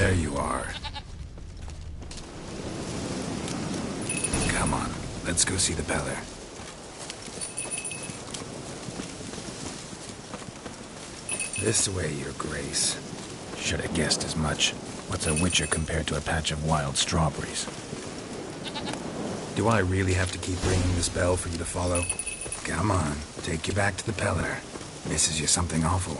There you are. Come on, let's go see the Peller. This way, Your Grace. Should have guessed as much. What's a witcher compared to a patch of wild strawberries? Do I really have to keep ringing this bell for you to follow? Come on, take you back to the Peller. Misses you something awful.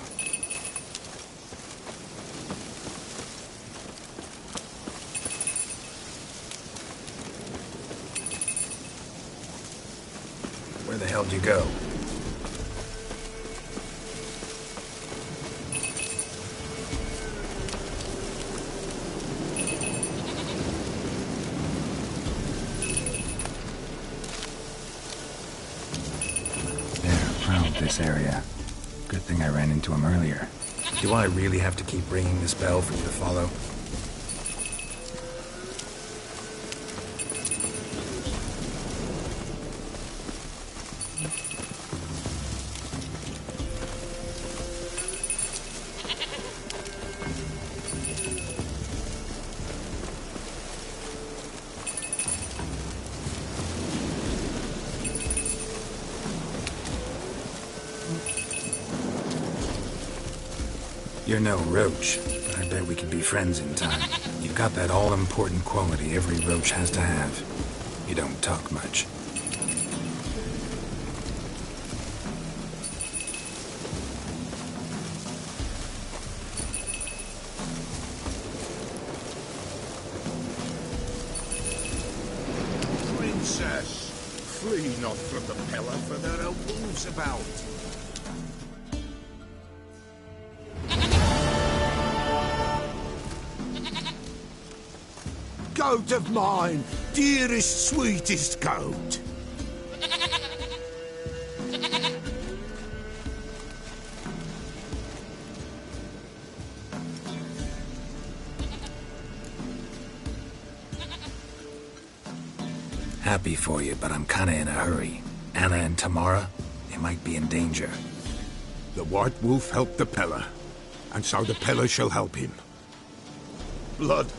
Where the hell did you go? This area. Good thing I ran into him earlier. Do I really have to keep ringing this bell for you to follow? You're no roach, but I bet we could be friends in time. You've got that all-important quality every roach has to have. You don't talk much. Princess, flee not from the Peller, for there are wolves about. Goat of mine, dearest, sweetest goat. Happy for you, but I'm kinda in a hurry. Anna and Tamara, they might be in danger. The White Wolf helped the Peller, and so the Peller shall help him. Blood.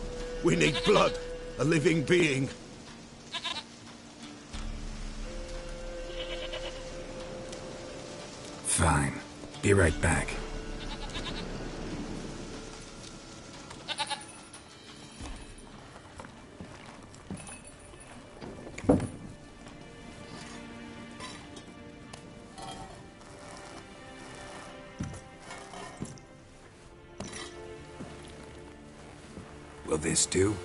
We need blood. A living being. Fine. Be right back. Will this do?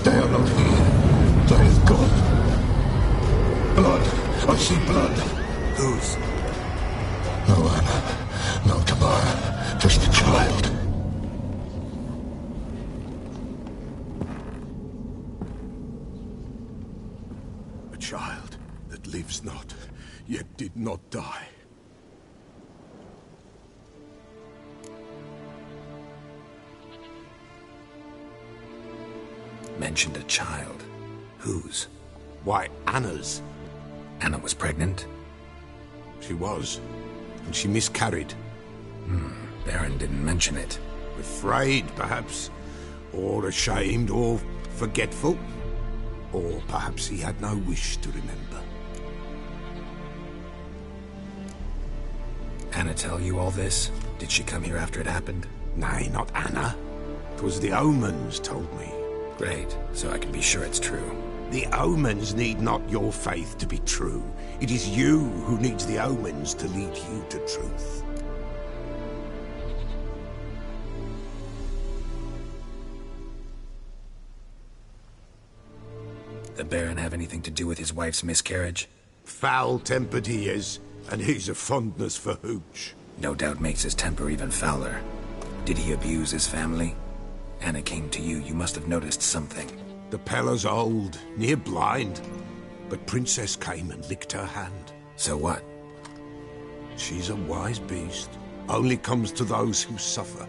They are not here. There is God. Blood. I see blood. Whose? No Anna. No Tamara. Just a child. A child that lives not, yet did not die. Mentioned a child. Whose? Why, Anna's. Anna was pregnant? She was, and she miscarried. Baron didn't mention it. Afraid, perhaps, or ashamed, or forgetful. Or perhaps he had no wish to remember. Anna tell you all this? Did she come here after it happened? Nay, not Anna. 'Twas the omens told me. Great, so I can be sure it's true. The omens need not your faith to be true. It is you who needs the omens to lead you to truth. The Baron have anything to do with his wife's miscarriage? Foul-tempered he is. And he's a fondness for hooch. No doubt makes his temper even fouler. Did he abuse his family? Anna came to you. You must have noticed something. The Pella's old, near blind. But Princess came and licked her hand. So what? She's a wise beast. Only comes to those who suffer.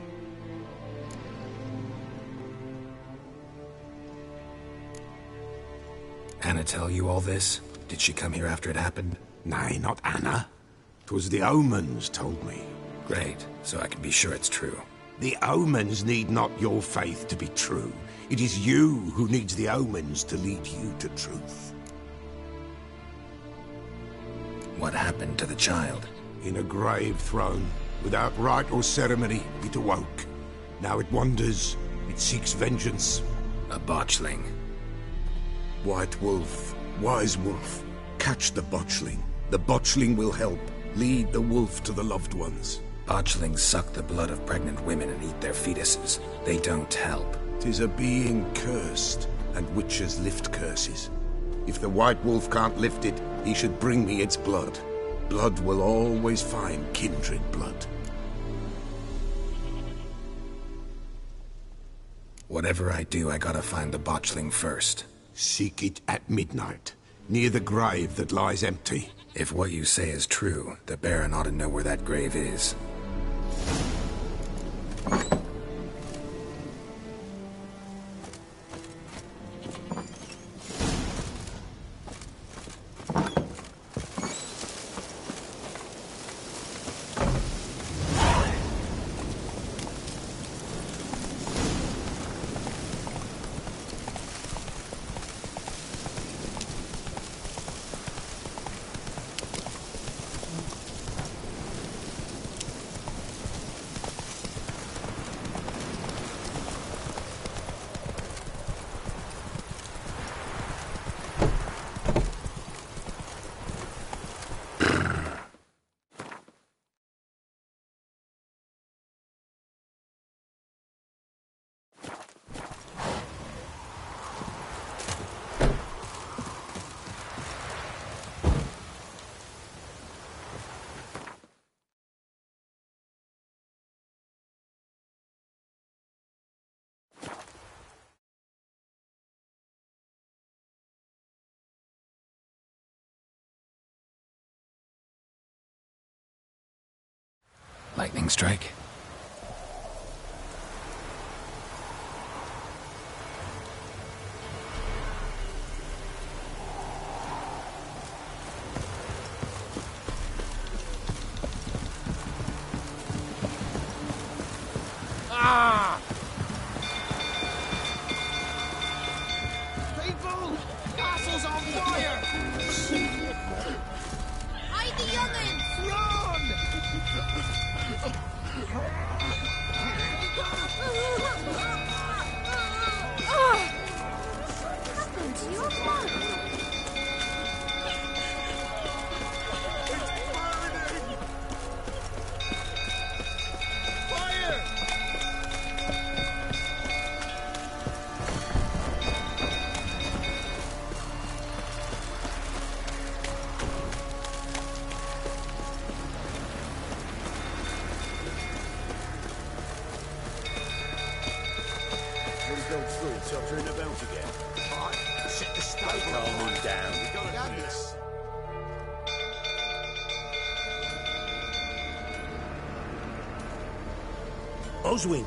Anna tell you all this? Did she come here after it happened? Nay, not Anna. 'Twas the omens told me. Great, so I can be sure it's true. The omens need not your faith to be true. It is you who needs the omens to lead you to truth. What happened to the child? In a grave thrown, without rite or ceremony, it awoke. Now it wanders, it seeks vengeance. A botchling. White wolf, wise wolf, catch the botchling. The botchling will help. Lead the wolf to the loved ones. Botchlings suck the blood of pregnant women and eat their fetuses. They don't help. 'Tis a being cursed, and witches lift curses. If the white wolf can't lift it, he should bring me its blood. Blood will always find kindred blood. Whatever I do, I gotta find the botchling first. Seek it at midnight, near the grave that lies empty. If what you say is true, the Baron ought to know where that grave is. Lightning strike? Ah! People! Castle's on fire! Hide the young'uns! Run! What happened to your blood? Fire! Go through, tottering about again. Right, set the stable. Calm him down. We gotta do this. Oswin?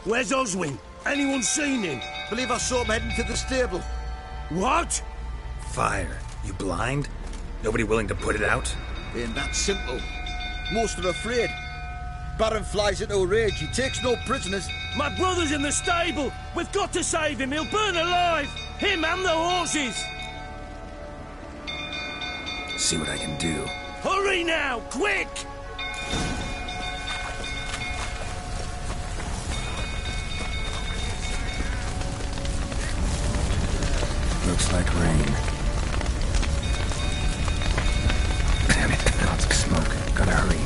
Where's Oswin? Anyone seen him? Believe I saw him heading to the stable. What? Fire. You blind? Nobody willing to put it out? Ain't that simple. Most are afraid. Baron flies into a rage. He takes no prisoners. My brother's in the stable! We've got to save him! He'll burn alive! Him and the horses! See what I can do. Hurry now! Quick! Looks like rain. Damn it, lots of smoke. Gotta hurry.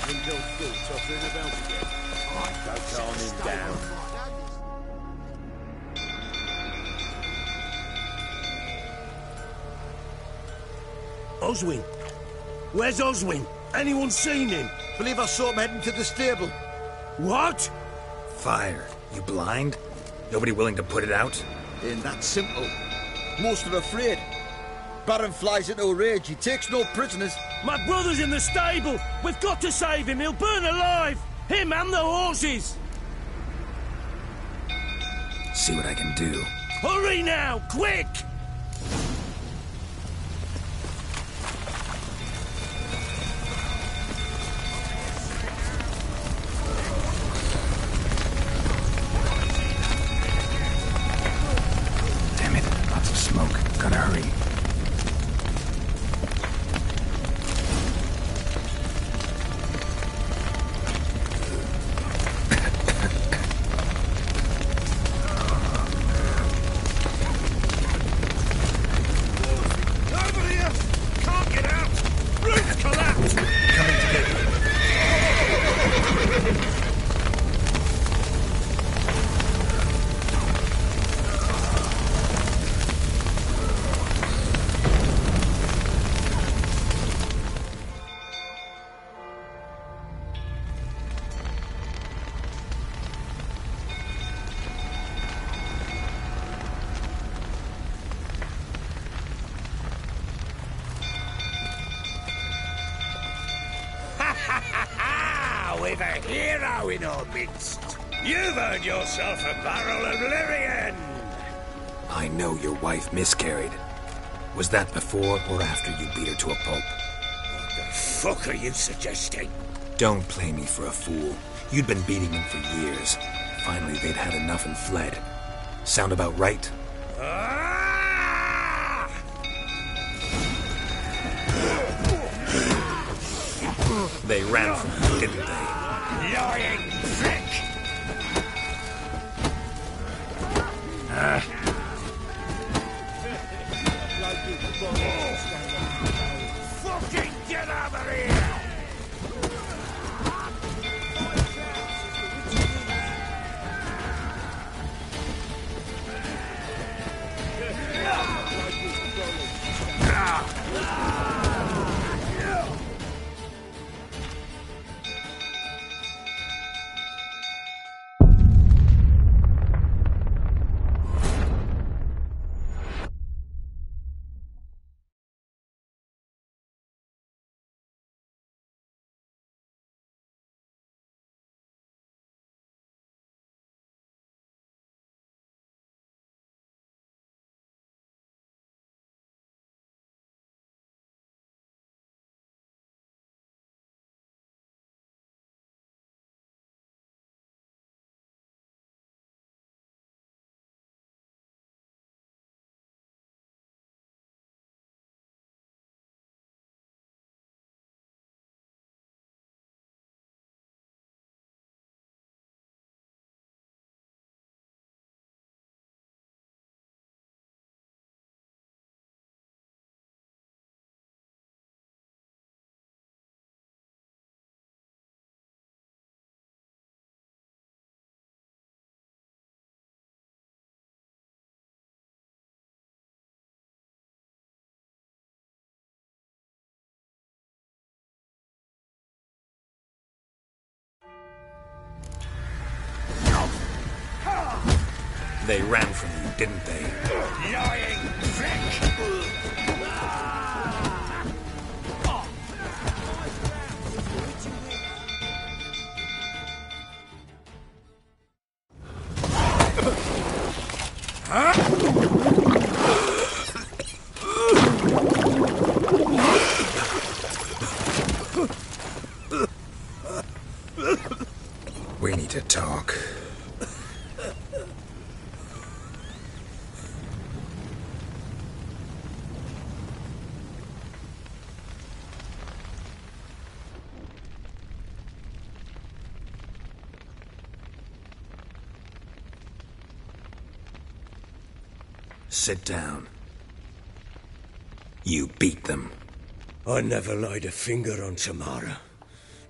Ringo's still tottering about again. Don't calm him down. Oswin? Where's Oswin? Anyone seen him? Believe I saw him heading to the stable. What? Fire. You blind? Nobody willing to put it out? Ain't that simple. Most are afraid. Baron flies into a rage. He takes no prisoners. My brother's in the stable. We've got to save him. He'll burn alive. Him and the horses. See what I can do. Hurry now, quick! Damn it, lots of smoke. Gotta hurry. We've a hero in our midst. You've earned yourself a barrel of Lyrian. I know your wife miscarried. Was that before or after you beat her to a pulp? What the fuck are you suggesting? Don't play me for a fool. You'd been beating them for years. Finally, they'd had enough and fled. Sound about right? Ah! They ran from you, didn't they? Lying prick! Fucking get over here! They ran from you, didn't they? Lying prick! We need to talk. Sit down. You beat them. I never laid a finger on Tamara.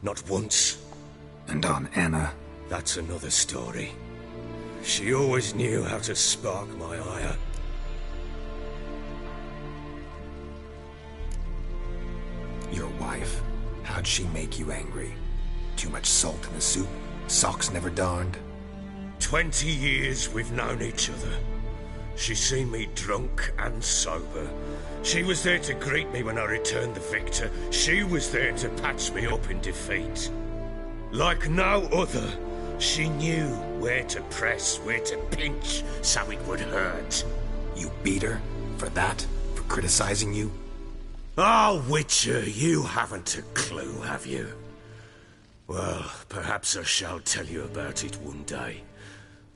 Not once. And on Anna? That's another story. She always knew how to spark my ire. Your wife? How'd she make you angry? Too much salt in the soup? Socks never darned? 20 years we've known each other. She's seen me drunk and sober. She was there to greet me when I returned the victor. She was there to patch me up in defeat. Like no other, she knew where to press, where to pinch, so it would hurt. You beat her? For that? For criticizing you? Oh, Witcher, you haven't a clue, have you? Well, perhaps I shall tell you about it one day.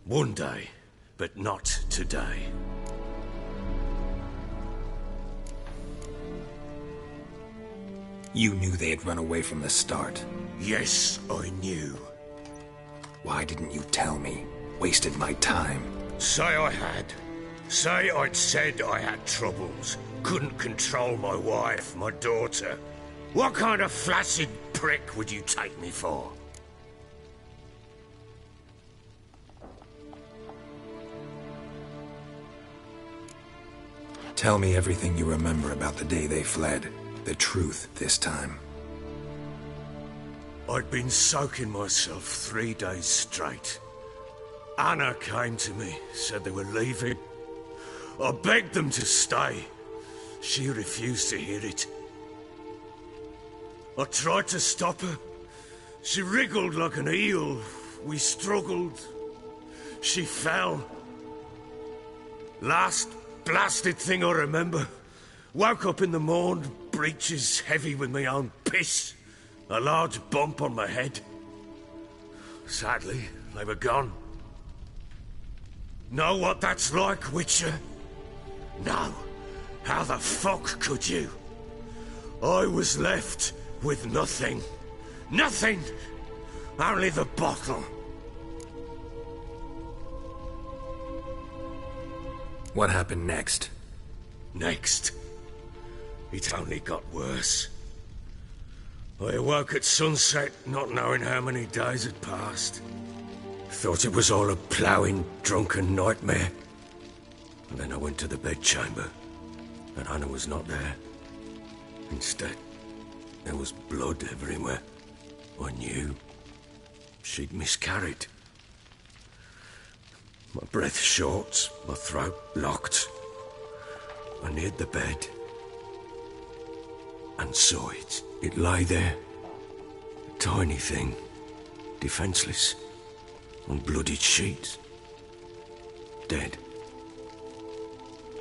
One day, but not today. You knew they had run away from the start. Yes, I knew. Why didn't you tell me? Wasted my time. Say I had. Say I'd said I had troubles. Couldn't control my wife, my daughter. What kind of flaccid prick would you take me for? Tell me everything you remember about the day they fled. The truth this time. I'd been soaking myself 3 days straight. Anna came to me, said they were leaving. I begged them to stay. She refused to hear it. I tried to stop her. She wriggled like an eel. We struggled. She fell. Last blasted thing I remember. Woke up in the morn, breeches heavy with my own piss. A large bump on my head. Sadly, they were gone. Know what that's like, Witcher? No. How the fuck could you? I was left with nothing. Nothing! Only the bottle. What happened next? Next? It only got worse. I awoke at sunset, not knowing how many days had passed. Thought it was all a ploughing, drunken nightmare. And then I went to the bedchamber, and Anna was not there. Instead, there was blood everywhere. I knew she'd miscarried. My breath short, my throat locked. I neared the bed and saw it. It lay there, a tiny thing, defenseless, on bloodied sheets, dead.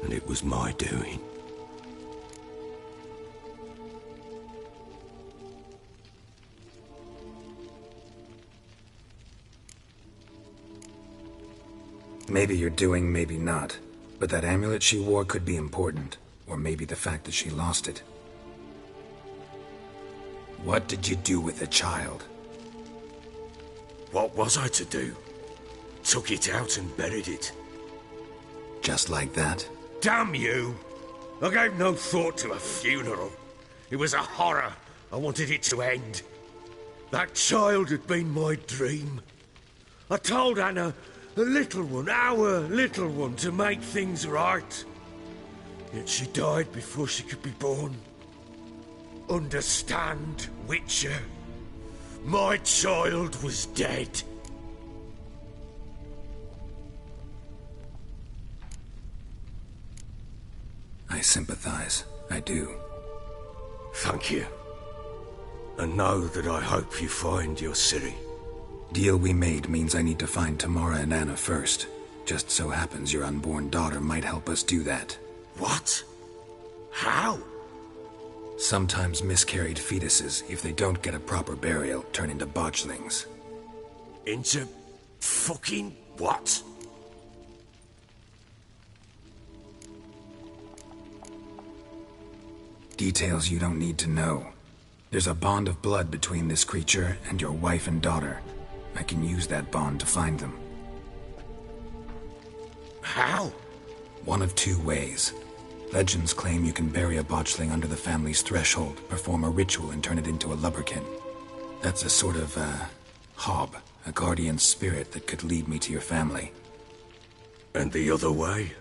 And it was my doing. Maybe you're doing, maybe not. But that amulet she wore could be important. Or maybe the fact that she lost it. What did you do with the child? What was I to do? Took it out and buried it. Just like that? Damn you! I gave no thought to a funeral. It was a horror. I wanted it to end. That child had been my dream. I told Anna, the little one, our little one, to make things right. Yet she died before she could be born. Understand, Witcher? My child was dead. I sympathize. I do. Thank you. And know that I hope you find your Ciri. Deal we made means I need to find Tamara and Anna first. Just so happens your unborn daughter might help us do that. What? How? Sometimes miscarried fetuses, if they don't get a proper burial, turn into botchlings. Into fucking what? Details you don't need to know. There's a bond of blood between this creature and your wife and daughter. I can use that bond to find them. How? One of two ways. Legends claim you can bury a botchling under the family's threshold, perform a ritual and turn it into a lubberkin. That's a sort of, hob. A guardian spirit that could lead me to your family. And the other way?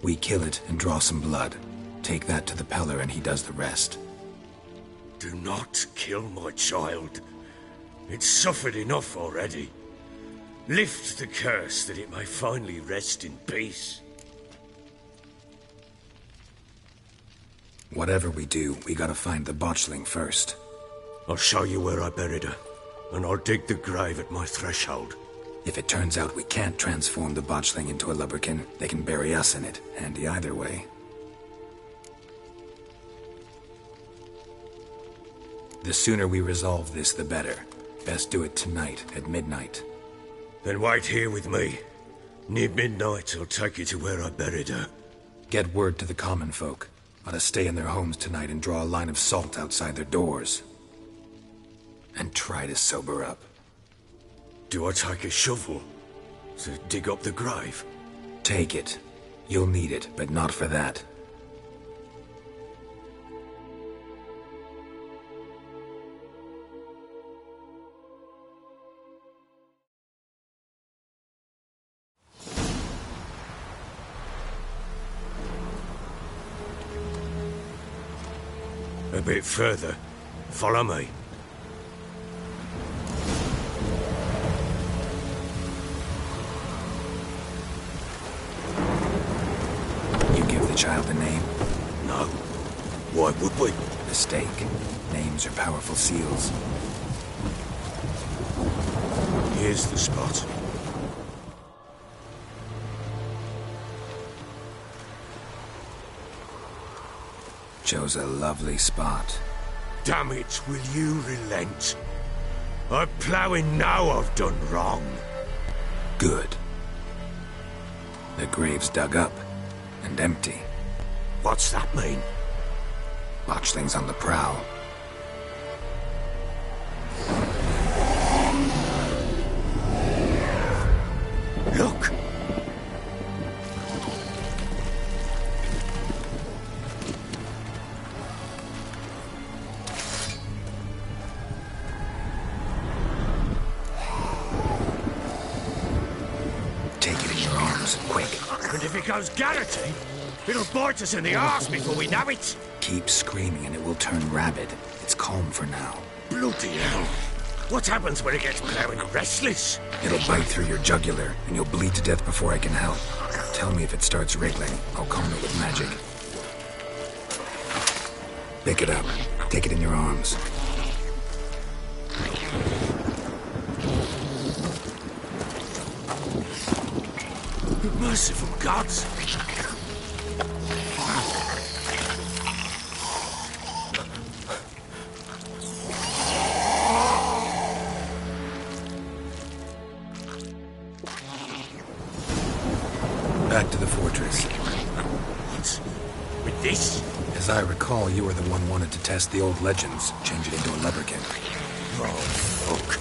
We kill it and draw some blood. Take that to the Peller and he does the rest. Do not kill my child. It's suffered enough already. Lift the curse that it may finally rest in peace. Whatever we do, we gotta find the botchling first. I'll show you where I buried her, and I'll dig the grave at my threshold. If it turns out we can't transform the botchling into a lubberkin, they can bury us in it. Handy either way. The sooner we resolve this, the better. Best do it tonight, at midnight. Then wait here with me. Near midnight, I'll take you to where I buried her. Get word to the common folk. Ought to stay in their homes tonight and draw a line of salt outside their doors. And try to sober up. Do I take a shovel to dig up the grave? Take it. You'll need it, but not for that. A bit further. Follow me. You give the child a name? No. Why would we? Mistake. Names are powerful seals. Here's the spot. Chose a lovely spot. Damn it, will you relent? I'm ploughing now I've done wrong. Good. The grave's dug up and empty. What's that mean? Botchling's on the prowl. Look! Take it in your arms, quick. And if it goes garroting, it'll bite us in the arse before we know it. Keep screaming and it will turn rabid. It's calm for now. Bloody hell. What happens when it gets ploughing restless? It'll bite through your jugular, and you'll bleed to death before I can help. Tell me if it starts wriggling. I'll calm it with magic. Pick it up. Take it in your arms. Merciful gods! Back to the fortress. What? With this? As I recall, you were the one wanted to test the old legends, change it into a lubberkin. Oh, fuck.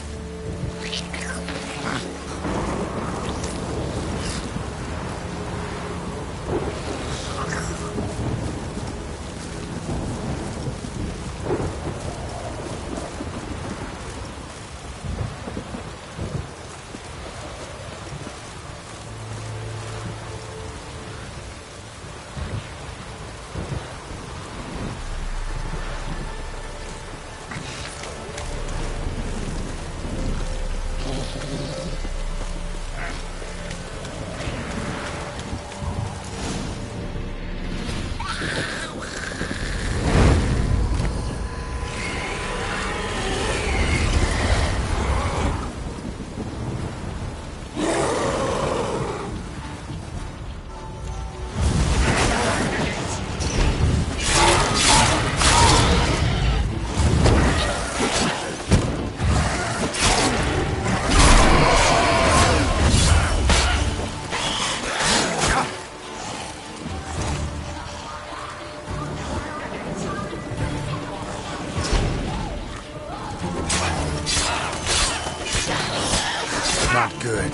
Not good.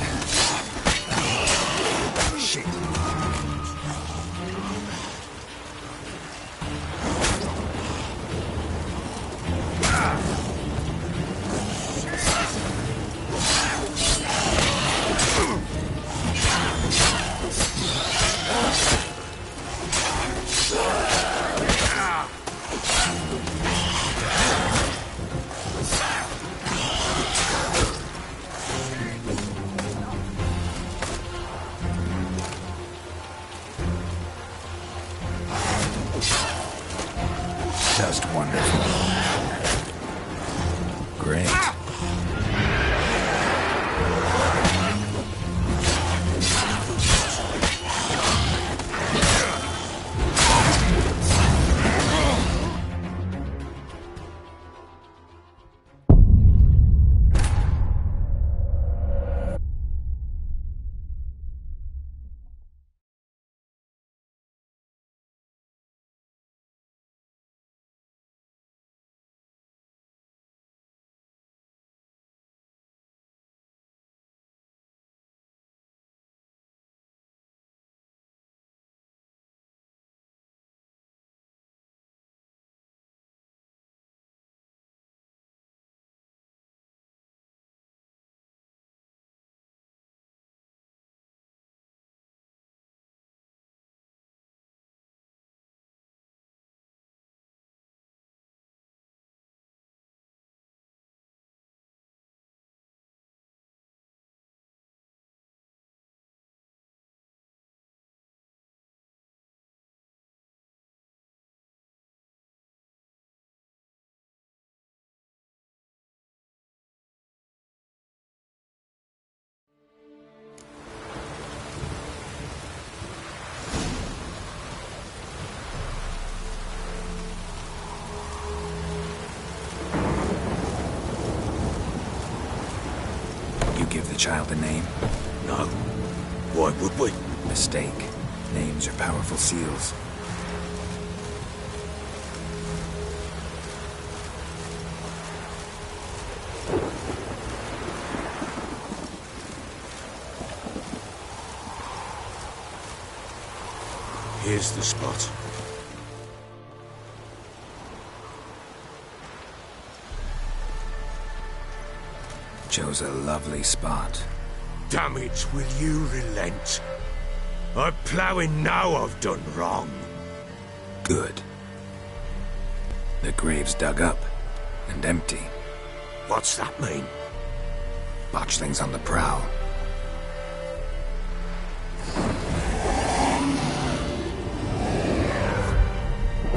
Shit. Great. You give the child a name? No. Why would we? Mistake. Names are powerful seals. Here's the spot. Chose a lovely spot. Damn it, will you relent? I'm ploughing now I've done wrong. Good. The grave's dug up and empty. What's that mean? Botchling's on the prowl.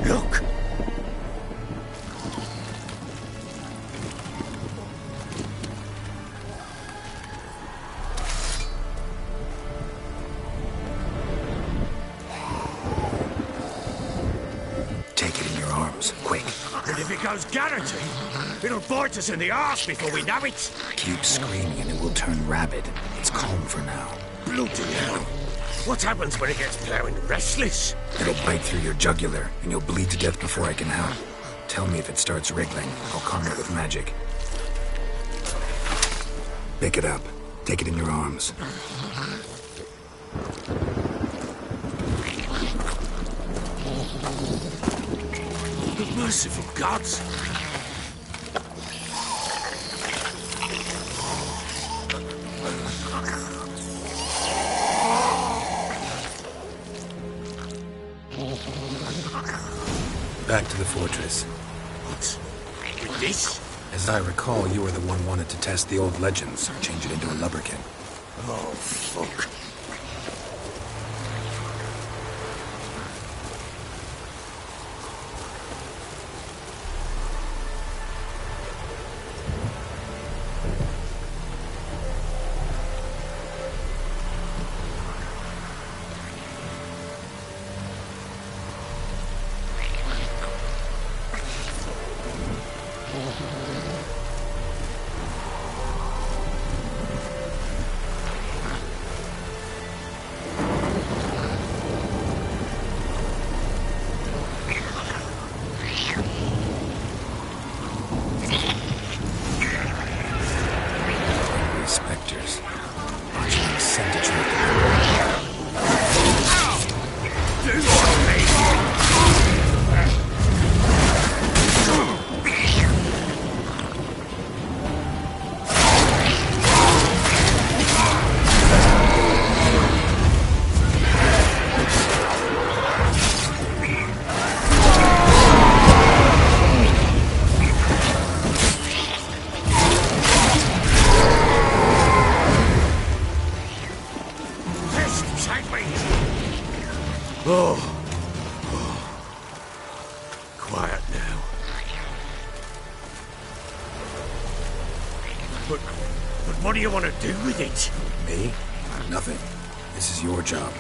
Look! Take it in your arms, quick. And if it goes guaranteed, it'll bite us in the arse before we know it. Keep screaming and it will turn rabid. It's calm for now. Bloody hell. What happens when it gets ploughing restless? It'll bite through your jugular and you'll bleed to death before I can help. Tell me if it starts wriggling. I'll calm it with magic. Pick it up. Take it in your arms. Merciful gods! Back to the fortress. What? With this? As I recall, you were the one wanted to test the old legends, change it into a lubberkin. Oh, fuck. But what do you want to do with it? Me? Nothing. This is your job.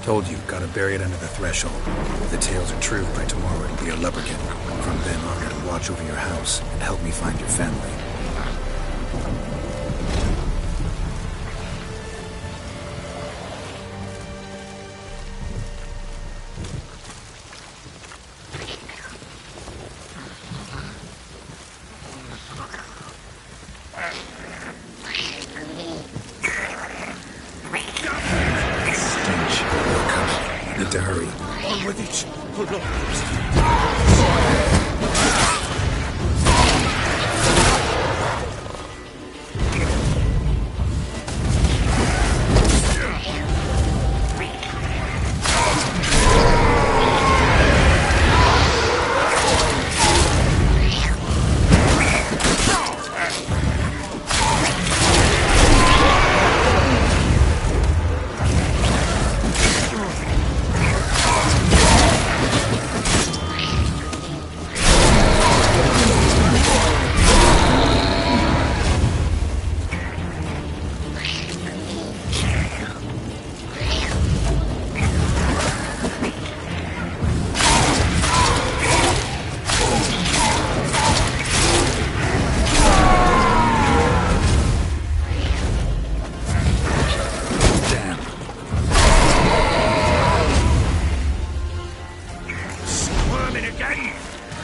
Told you, gotta bury it under the threshold. If the tales are true, by tomorrow it'll be a lubberkin. From then on, it'll watch over your house and help me find your family. To hurry. On with it. Hold on.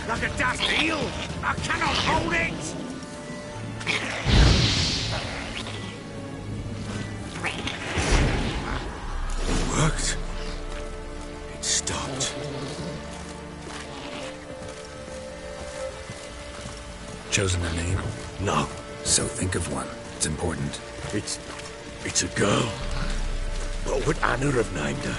Like a daft eel! I cannot hold it! It worked. It stopped. Chosen a name? No. So think of one. It's important. It's a girl. What would Anna have named her?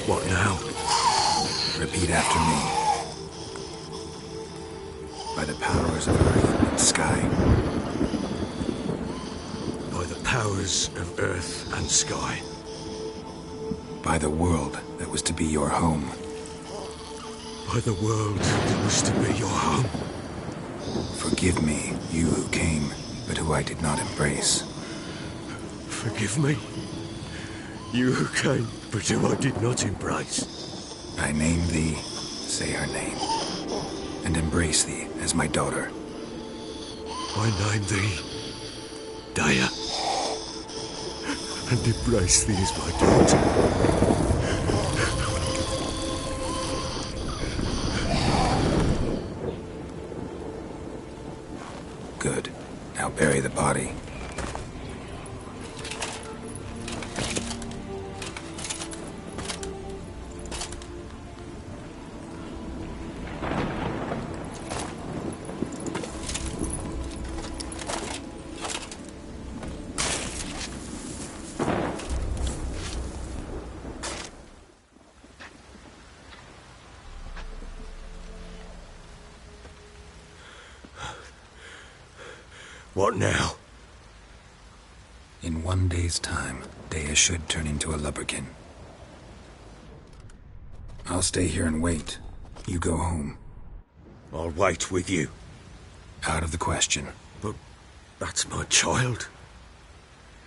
What now? Repeat after me. By the powers of earth and sky. By the powers of earth and sky. By the world that was to be your home. By the world that was to be your home. Forgive me, you who came, but who I did not embrace. Forgive me. You who came, but who I did not embrace. I name thee, say her name, and embrace thee as my daughter. I name thee, Daya, and embrace thee as my daughter. Good. Now bury the body. What now? In 1 day's time, Daya should turn into a lubberkin. I'll stay here and wait. You go home. I'll wait with you. Out of the question. But that's my child.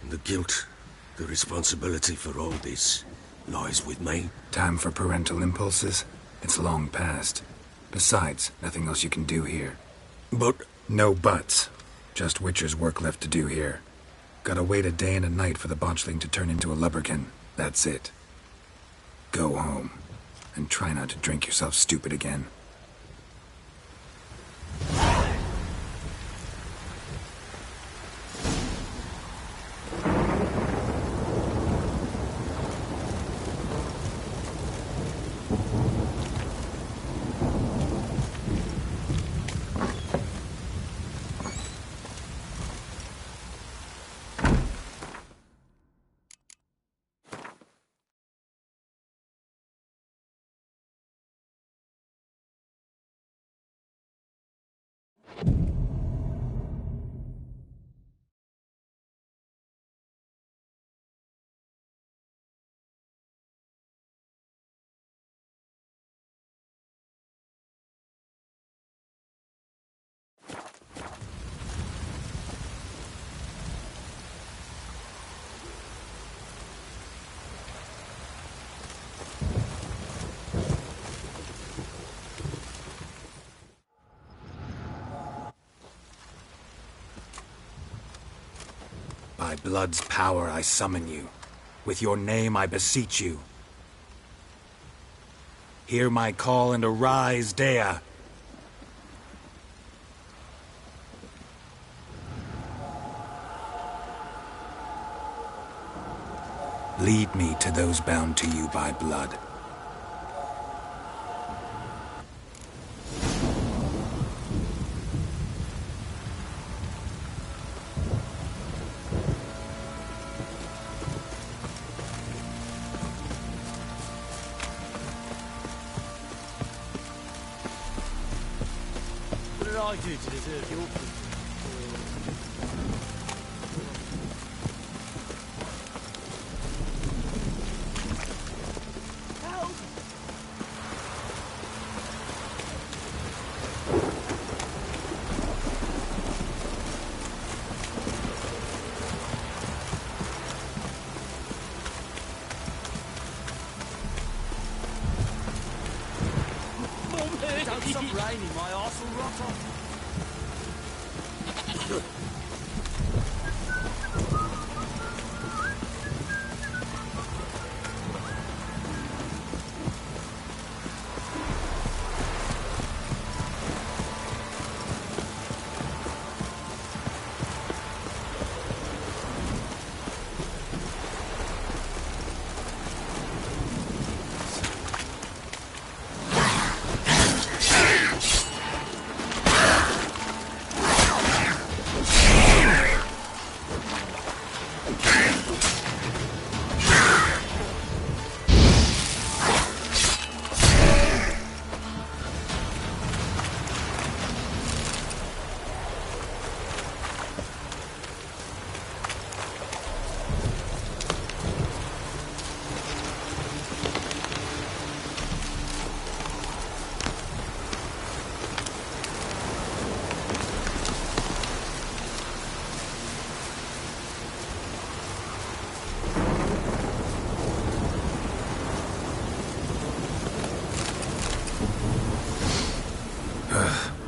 And the guilt, the responsibility for all this lies with me. Time for parental impulses? It's long past. Besides, nothing else you can do here. But No buts. Just Witcher's work left to do here. Gotta wait a day and a night for the botchling to turn into a lubberkin. That's it. Go home. And try not to drink yourself stupid again. By blood's power I summon you. With your name I beseech you. Hear my call and arise, Dea. Lead me to those bound to you by blood. What did I do to deserve your pity? Don't stop raining, my arse will rot off.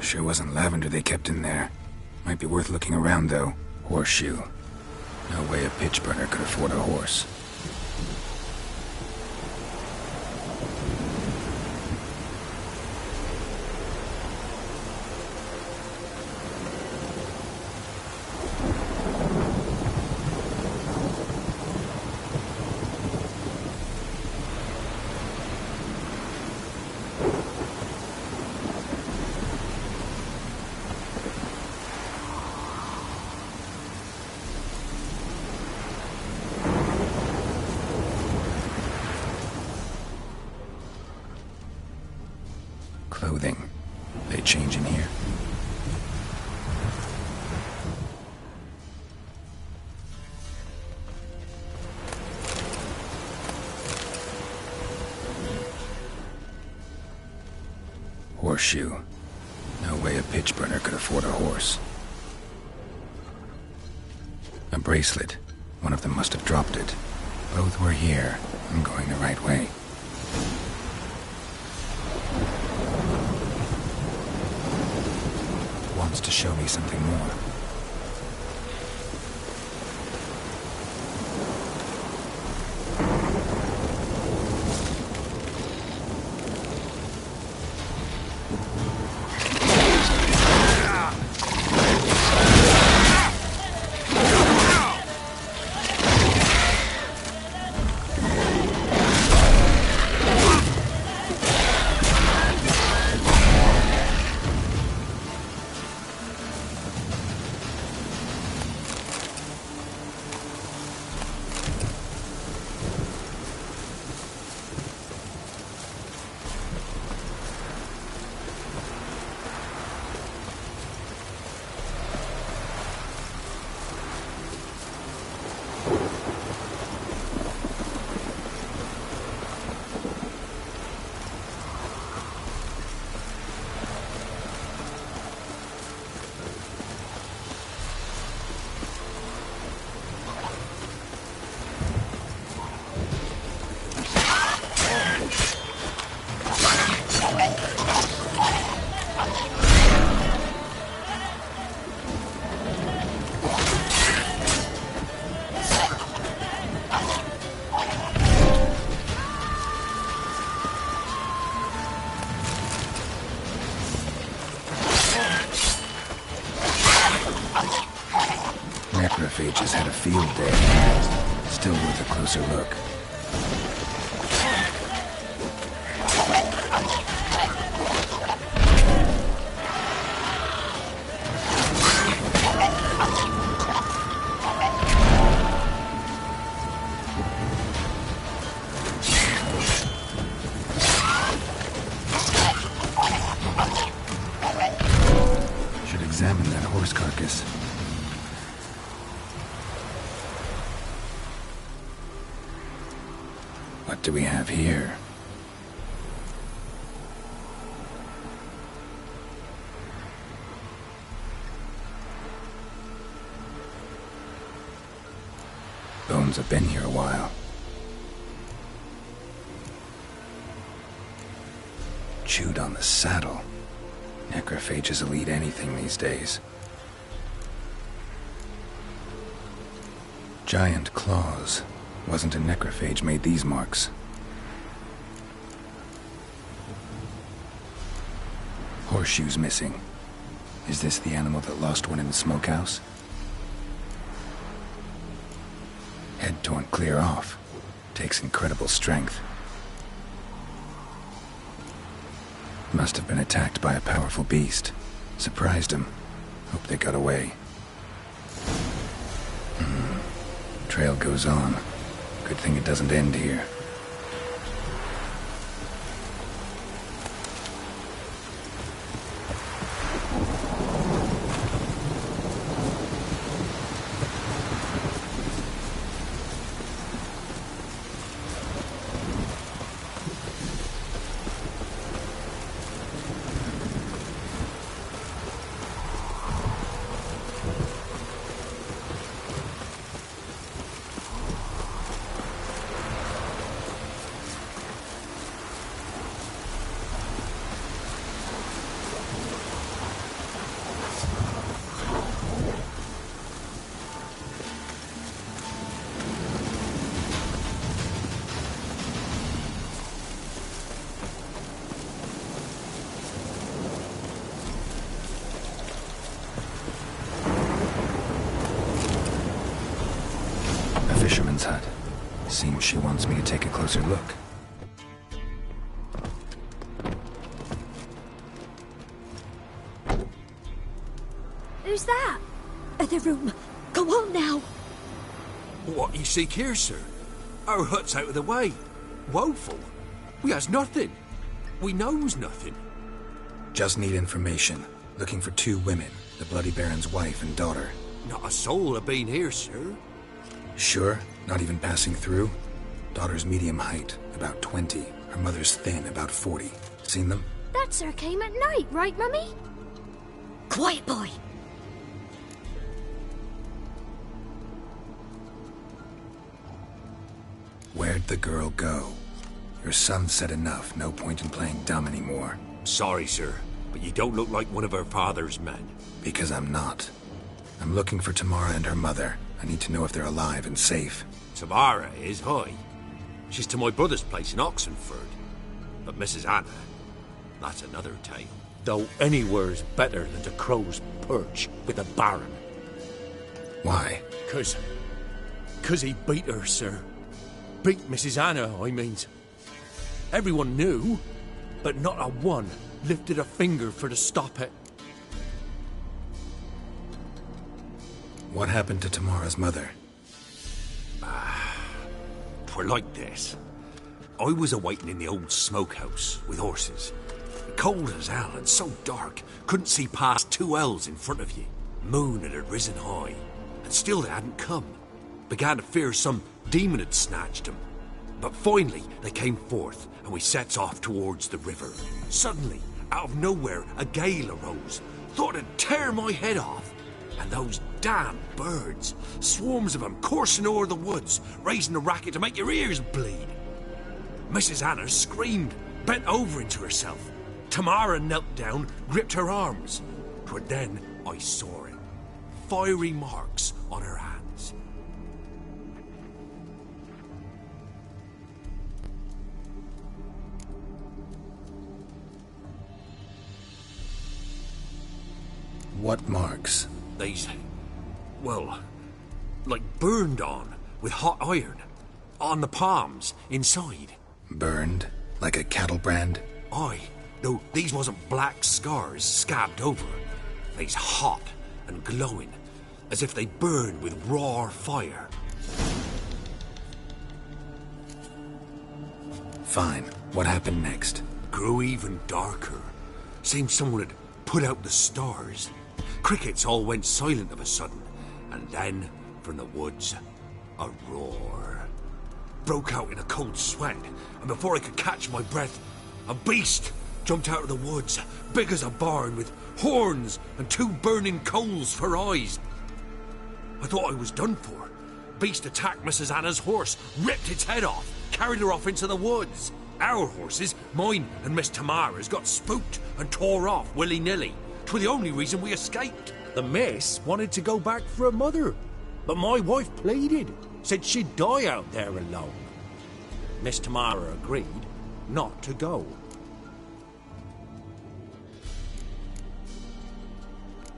Sure wasn't lavender they kept in there. Might be worth looking around, though. Horseshoe. No way a pitch burner could afford a horse. Clothing. They change in here. Horseshoe. No way a pitch burner could afford a horse. A bracelet. One of them must have dropped it. Both were here. I'm going the right way. Wants to show me something more. field day. Still worth a closer look. Should examine that horse carcass. What do we have here? Bones have been here a while. Chewed on the saddle. Necrophages will eat anything these days. Giant claws. Wasn't a necrophage made these marks. Horseshoes missing. Is this the animal that lost one in the smokehouse? Head torn clear off. Takes incredible strength. Must have been attacked by a powerful beast. Surprised him. Hope they got away. Trail goes on. Good thing it doesn't end here. Fisherman's hut. Seems she wants me to take a closer look. Who's that? The room. Go on now. What you seek here, sir? Our hut's out of the way. Woeful. We has nothing. We knows nothing. Just need information. Looking for 2 women. The Bloody Baron's wife and daughter. Not a soul have been here, sir. Sure? Not even passing through? Daughter's medium height, about 20. Her mother's thin, about 40. Seen them? That sir came at night, right, Mummy? Quiet, boy. Where'd the girl go? Your son said enough. No point in playing dumb anymore. Sorry, sir, but you don't look like one of our father's men. Because I'm not. I'm looking for Tamara and her mother. I need to know if they're alive and safe. Tamara is, hi. She's to my brother's place in Oxenford. But Mrs. Anna, that's another tale. Though anywhere's better than the Crow's Perch with a Baron. Why? 'Cause he beat her, sir. Beat Mrs. Anna, I means. Everyone knew, but not a one lifted a finger for to stop it. What happened to Tamara's mother? Twere like this. I was awaiting in the old smokehouse with horses. Cold as hell and so dark, couldn't see past 2 ells in front of you. Moon had risen high, and still they hadn't come. Began to fear some demon had snatched them. But finally, they came forth, and we sets off towards the river. Suddenly, out of nowhere, a gale arose. Thought it'd tear my head off. And those damn birds, swarms of them coursing o'er the woods, raising a racket to make your ears bleed. Mrs. Anna screamed, bent over into herself. Tamara knelt down, gripped her arms. 'Twere then I saw it. Fiery marks on her hands. What marks? These... well... like burned on, with hot iron. On the palms, inside. Burned? Like a cattle brand? Aye, though these wasn't black scars scabbed over. They's hot and glowing, as if they burned with raw fire. Fine. What happened next? Grew even darker. Seemed someone had put out the stars. Crickets all went silent of a sudden, and then, from the woods, a roar. Broke out in a cold sweat, and before I could catch my breath, a beast jumped out of the woods, big as a barn, with horns and 2 burning coals for eyes. I thought I was done for. Beast attacked Mrs. Anna's horse, ripped its head off, carried her off into the woods. Our horses, mine and Miss Tamara's, got spooked and tore off willy-nilly. 'Twas the only reason we escaped. The miss wanted to go back for her mother, but my wife pleaded, said she'd die out there alone. Miss Tamara agreed not to go.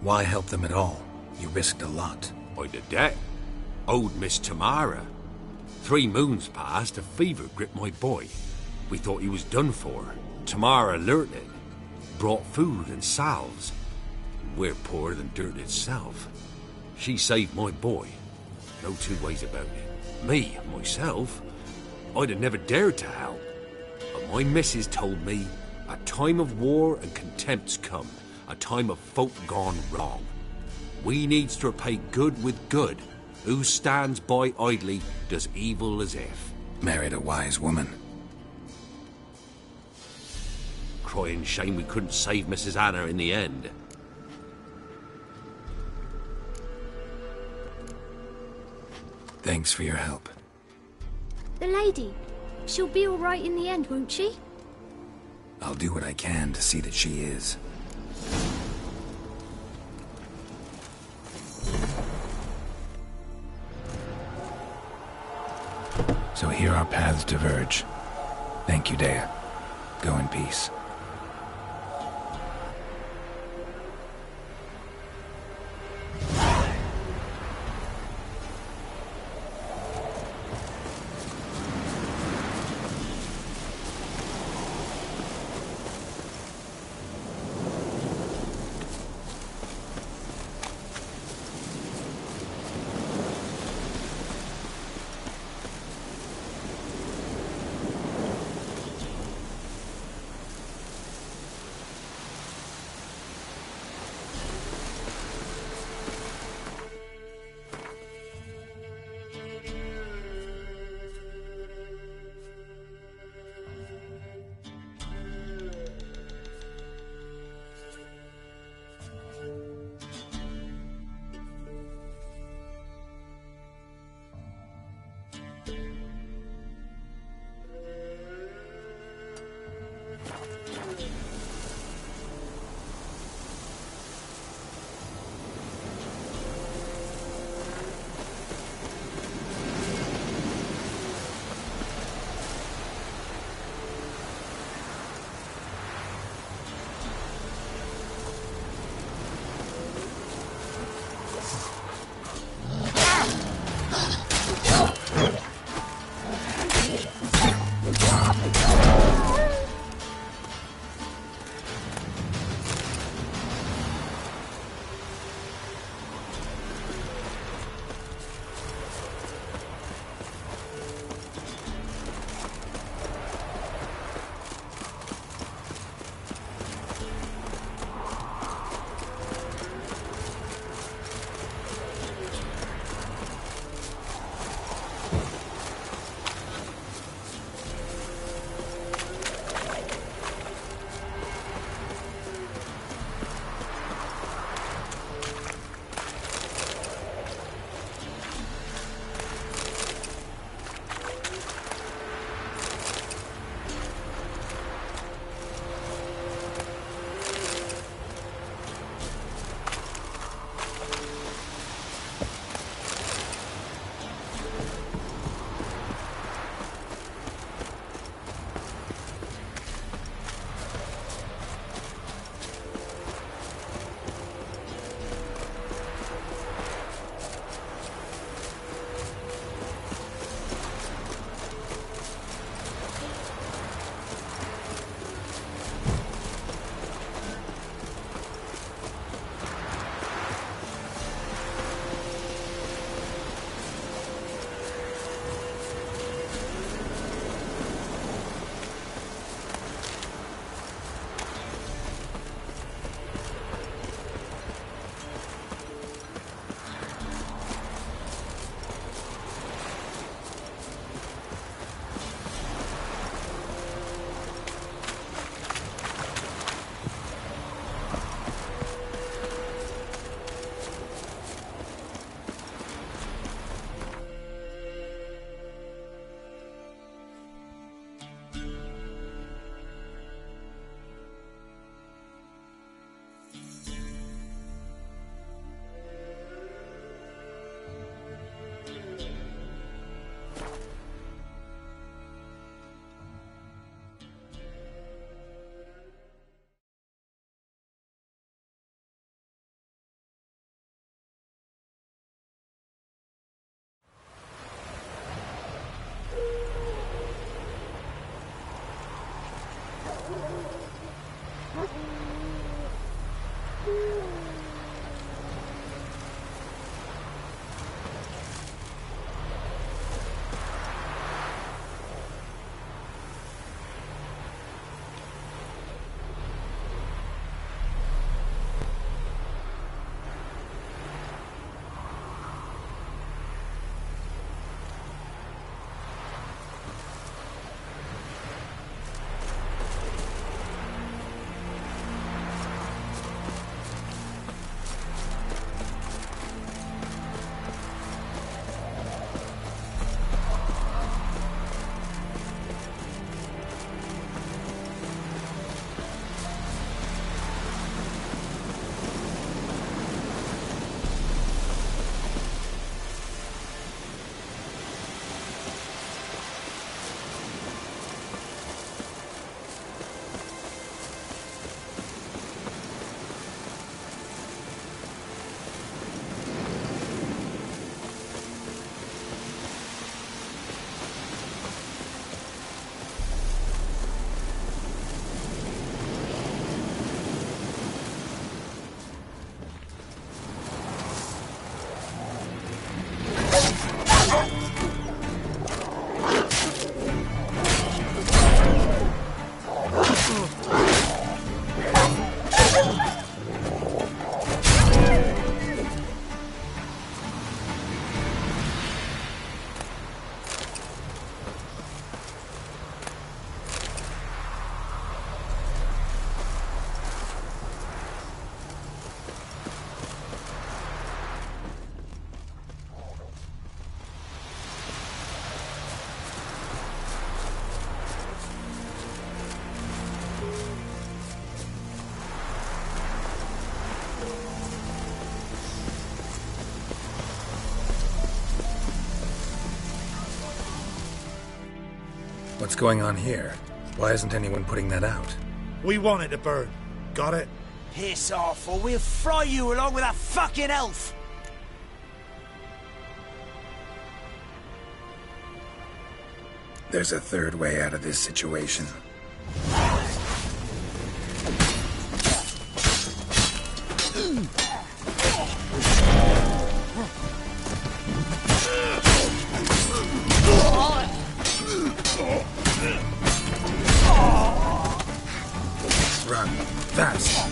Why help them at all? You risked a lot. I'd a debt. Owed Miss Tamara. 3 moons passed, a fever gripped my boy. We thought he was done for. Tamara alerted, brought food and salves. We're poorer than dirt itself. She saved my boy. No 2 ways about it. Me, myself, I'd have never dared to help. But my missus told me a time of war and contempt's come. A time of folk gone wrong. We needs to repay good with good. Who stands by idly does evil as if. Married a wise woman. Crying shame we couldn't save Mrs. Anna in the end. Thanks for your help. The lady. She'll be all right in the end, won't she? I'll do what I can to see that she is. So here our paths diverge. Thank you, Dea. Go in peace. What's going on here? Why isn't anyone putting that out? We want it to burn. Got it? Piss off, or we'll fry you along with that fucking elf! There's a third way out of this situation. Run. Fast.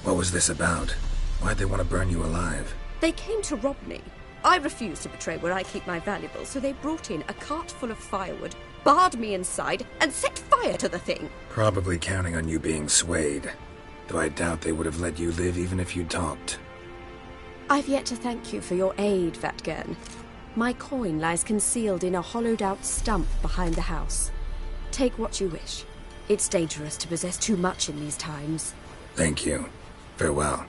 What was this about? Why'd they want to burn you alive? They came to rob me. I refused to betray where I keep my valuables, so they brought in a cart full of firewood, barred me inside, and set fire to the thing. Probably counting on you being swayed. Though I doubt they would have let you live even if you talked. I've yet to thank you for your aid, Vatgern. My coin lies concealed in a hollowed-out stump behind the house. Take what you wish. It's dangerous to possess too much in these times. Thank you. Farewell.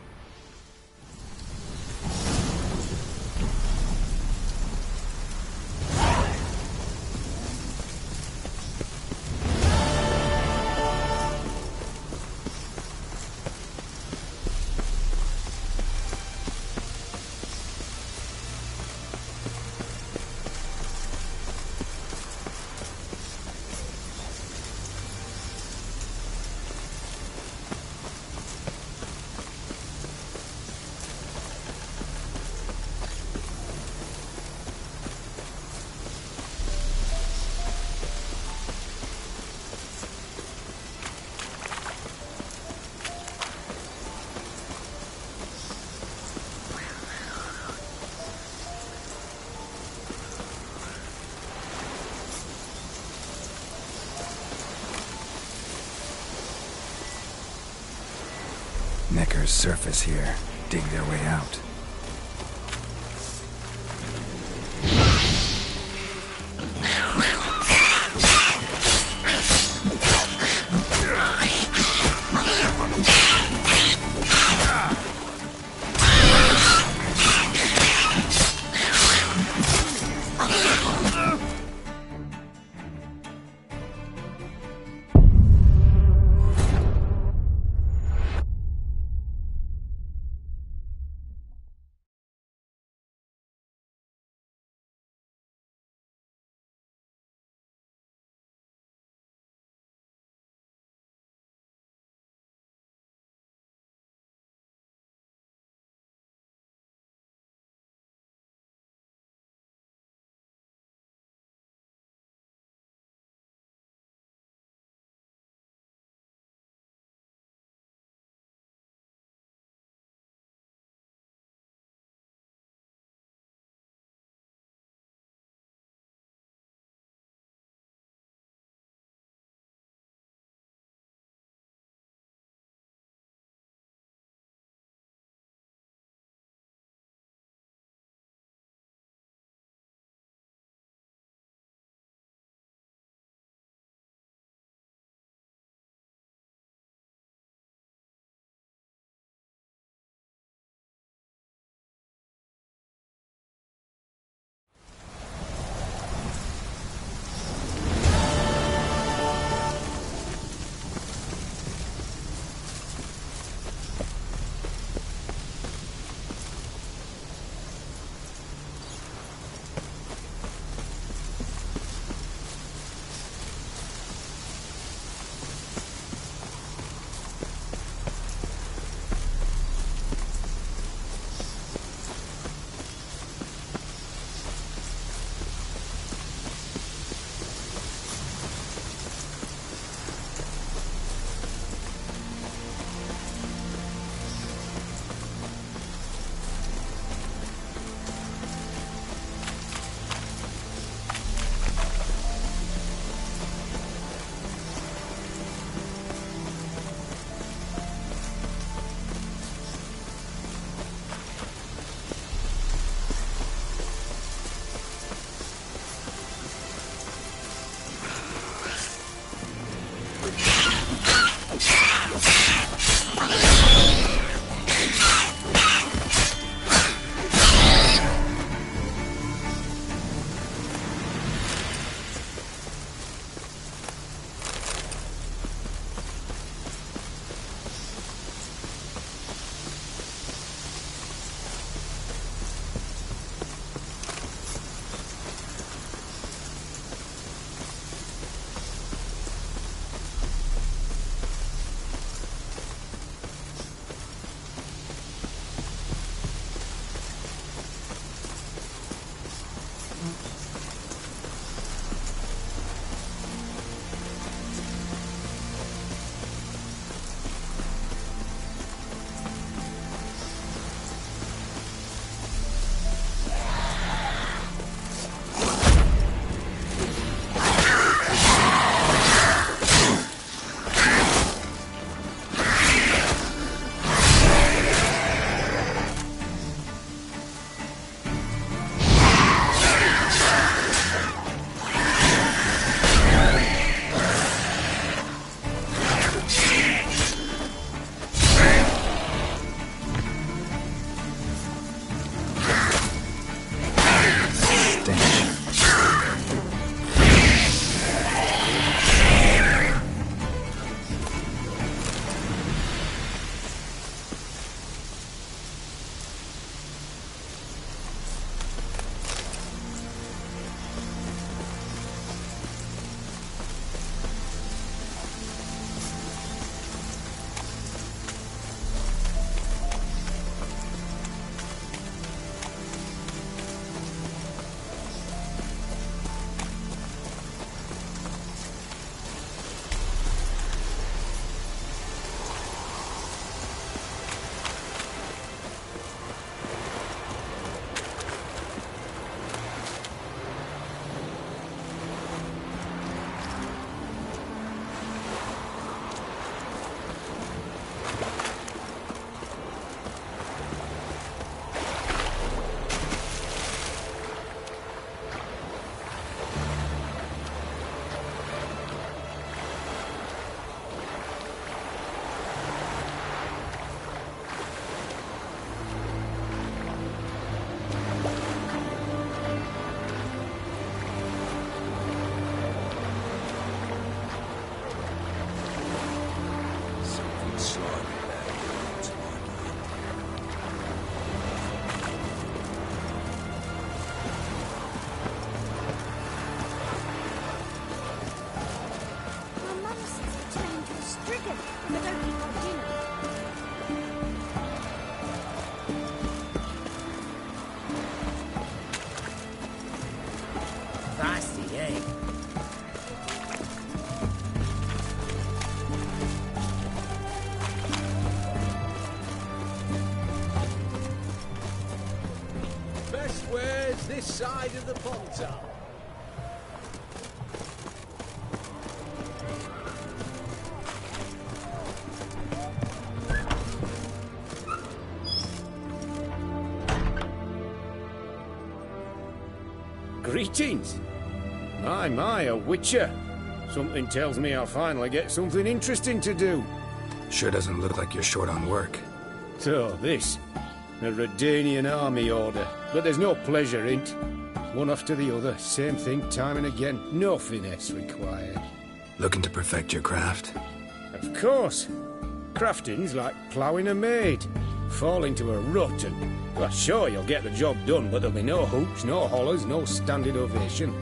Neckers surface here, dig their way out. this side of the ponton. Greetings. My, a witcher. Something tells me I'll finally get something interesting to do. Sure doesn't look like you're short on work. So, this. A Redanian army order. But there's no pleasure in't. One after the other, same thing time and again. No finesse required. Looking to perfect your craft? Of course. Crafting's like ploughing a maid. Fall into a rut and... well, sure, you'll get the job done, but there'll be no hoops, no hollers, no standing ovation.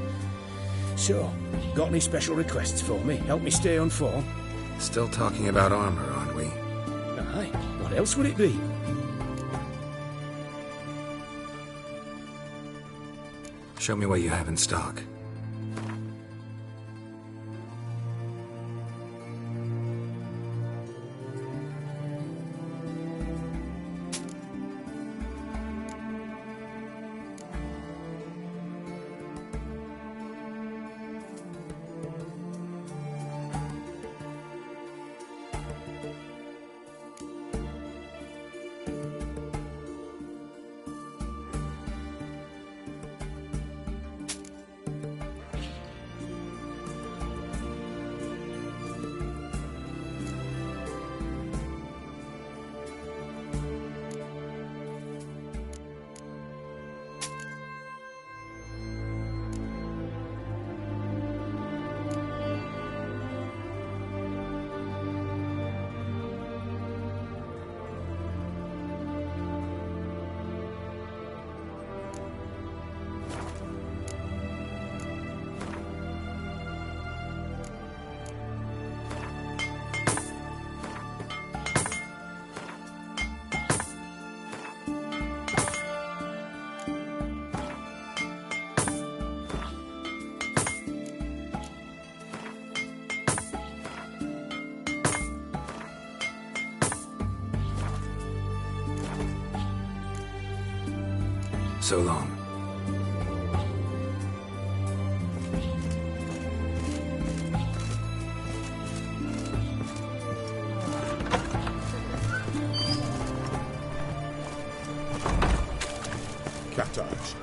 So, got any special requests for me? Help me stay on form? Still talking about armor, aren't we? Aye. What else would it be? Show me what you have in stock. So long. Cat eyes.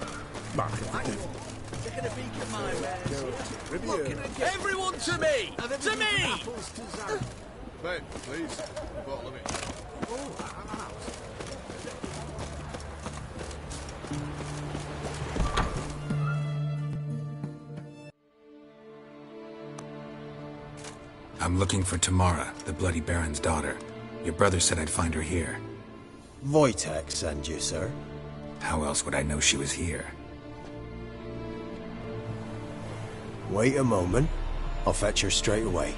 Back of the devil. Everyone to me! To me! Ben, please. A bottle of it. I'm looking for Tamara, the Bloody Baron's daughter. Your brother said I'd find her here. Wojtek sent you, sir. How else would I know she was here? Wait a moment. I'll fetch her straight away.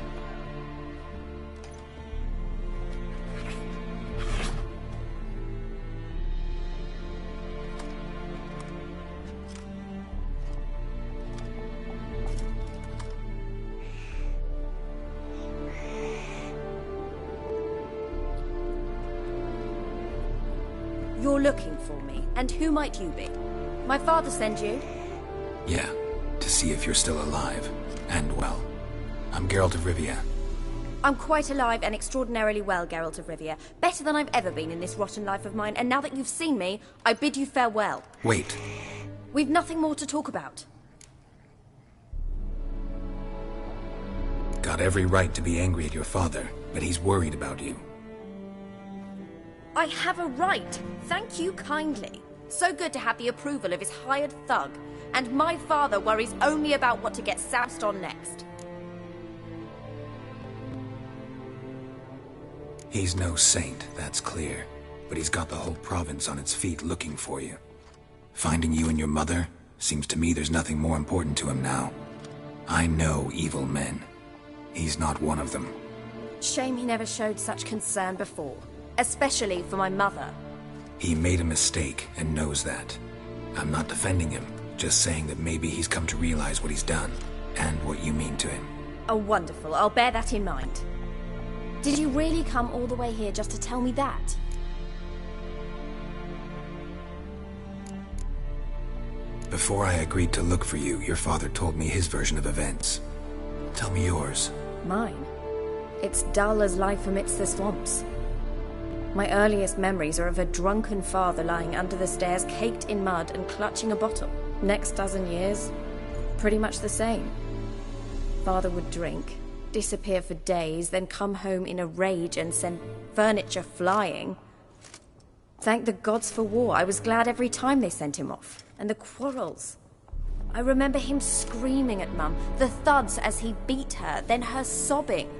You're looking for me, and who might you be? My father sent you? Yeah, to see if you're still alive. And well. I'm Geralt of Rivia. I'm quite alive and extraordinarily well, Geralt of Rivia. Better than I've ever been in this rotten life of mine, and now that you've seen me, I bid you farewell. Wait. We've nothing more to talk about. Got every right to be angry at your father, but he's worried about you. I have a right. Thank you kindly. So good to have the approval of his hired thug. And my father worries only about what to get soused on next. He's no saint, that's clear. But he's got the whole province on its feet looking for you. Finding you and your mother? Seems to me there's nothing more important to him now. I know evil men. He's not one of them. Shame he never showed such concern before. Especially for my mother. He made a mistake and knows that. I'm not defending him, just saying that maybe he's come to realize what he's done, and what you mean to him. Oh, wonderful. I'll bear that in mind. Did you really come all the way here just to tell me that? Before I agreed to look for you, your father told me his version of events. Tell me yours. Mine? It's dull as life amidst the swamps. My earliest memories are of a drunken father lying under the stairs, caked in mud and clutching a bottle. Next dozen years, pretty much the same. Father would drink, disappear for days, then come home in a rage and send furniture flying. Thank the gods for war. I was glad every time they sent him off. And the quarrels. I remember him screaming at Mum, the thuds as he beat her, then her sobbing.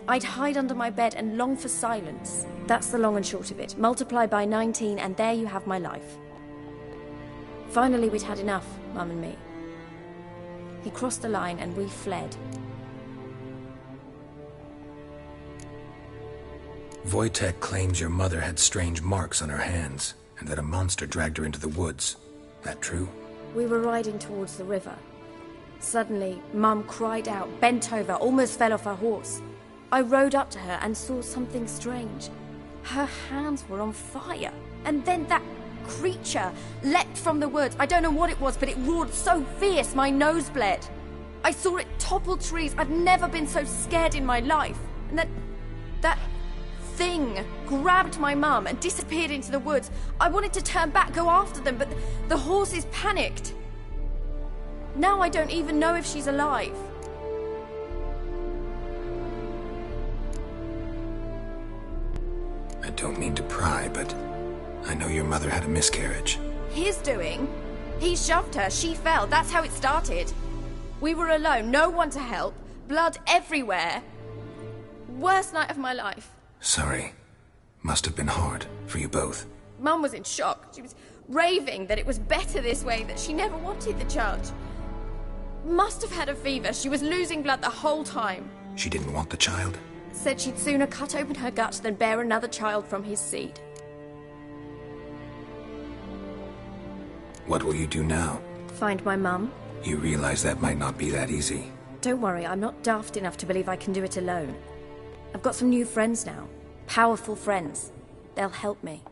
I'd hide under my bed and long for silence. That's the long and short of it. Multiply by 19 and there you have my life. Finally, we'd had enough, Mum and me. He crossed the line and we fled. Wojtek claims your mother had strange marks on her hands, and that a monster dragged her into the woods. That true? We were riding towards the river. Suddenly, Mum cried out, bent over, almost fell off her horse. I rode up to her and saw something strange. Her hands were on fire. And then that creature leapt from the woods. I don't know what it was, but it roared so fierce my nose bled. I saw it topple trees. I've never been so scared in my life. And that thing grabbed my mum and disappeared into the woods. I wanted to turn back, go after them, but the horses panicked. Now I don't even know if she's alive. I don't mean to pry, but I know your mother had a miscarriage. His doing? He shoved her, she fell, that's how it started. We were alone, no one to help, blood everywhere. Worst night of my life. Sorry. Must have been hard for you both. Mum was in shock. She was raving that it was better this way, that she never wanted the child. Must have had a fever. She was losing blood the whole time. She didn't want the child? Said she'd sooner cut open her gut than bear another child from his seed. What will you do now? Find my mum. You realize that might not be that easy. Don't worry, I'm not daft enough to believe I can do it alone. I've got some new friends now. Powerful friends. They'll help me.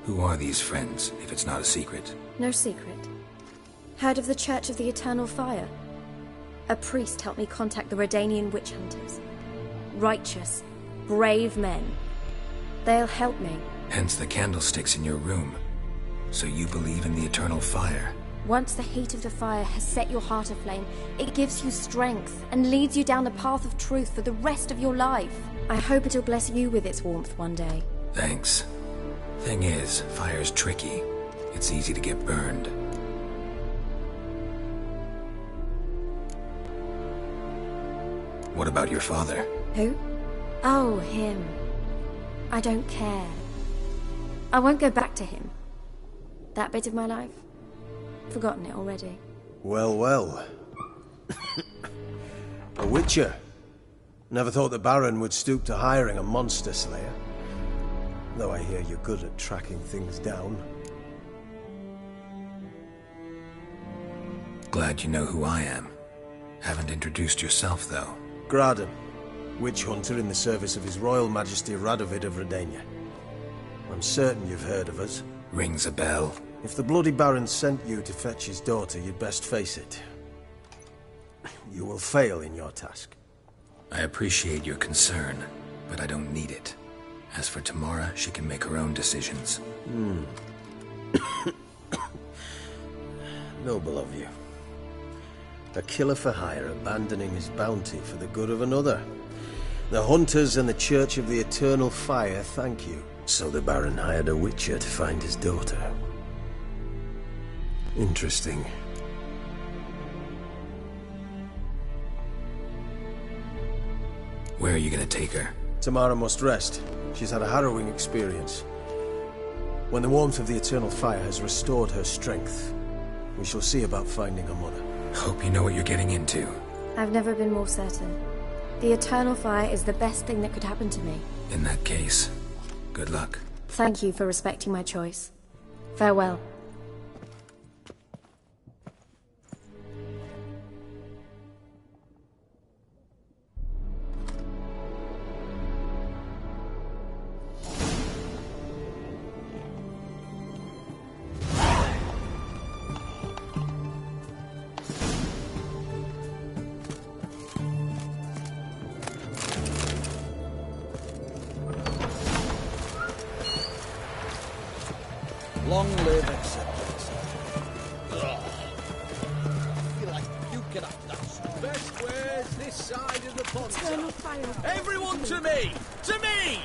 Who are these friends, if it's not a secret? No secret. Heard of the Church of the Eternal Fire? A priest helped me contact the Redanian witch hunters. Righteous, brave men. They'll help me. Hence the candlesticks in your room. So you believe in the eternal fire? Once the heat of the fire has set your heart aflame, it gives you strength and leads you down the path of truth for the rest of your life. I hope it'll bless you with its warmth one day. Thanks. Thing is, fire's tricky. It's easy to get burned. What about your father? Who? Oh, him. I don't care. I won't go back to him. That bit of my life? Forgotten it already. Well, well. A witcher. Never thought the Baron would stoop to hiring a monster slayer. Though I hear you're good at tracking things down. Glad you know who I am. Haven't introduced yourself, though. Graden, witch hunter in the service of His Royal Majesty Radovid of Redania. I'm certain you've heard of us. Rings a bell. If the Bloody Baron sent you to fetch his daughter, you'd best face it. You will fail in your task. I appreciate your concern, but I don't need it. As for Tamara, she can make her own decisions. Noble of you. A killer for hire abandoning his bounty for the good of another. The Hunters and the Church of the Eternal Fire thank you. So the Baron hired a witcher to find his daughter. Interesting. Where are you gonna take her? Tamara must rest. She's had a harrowing experience. When the warmth of the Eternal Fire has restored her strength, we shall see about finding her mother. Hope you know what you're getting into. I've never been more certain. The Eternal Fire is the best thing that could happen to me. In that case, good luck. Thank you for respecting my choice. Farewell. Long live acceptance. Ugh. I feel like puking up that. Best ware's this side of the pond. Eternal Fire. Everyone to me! To me!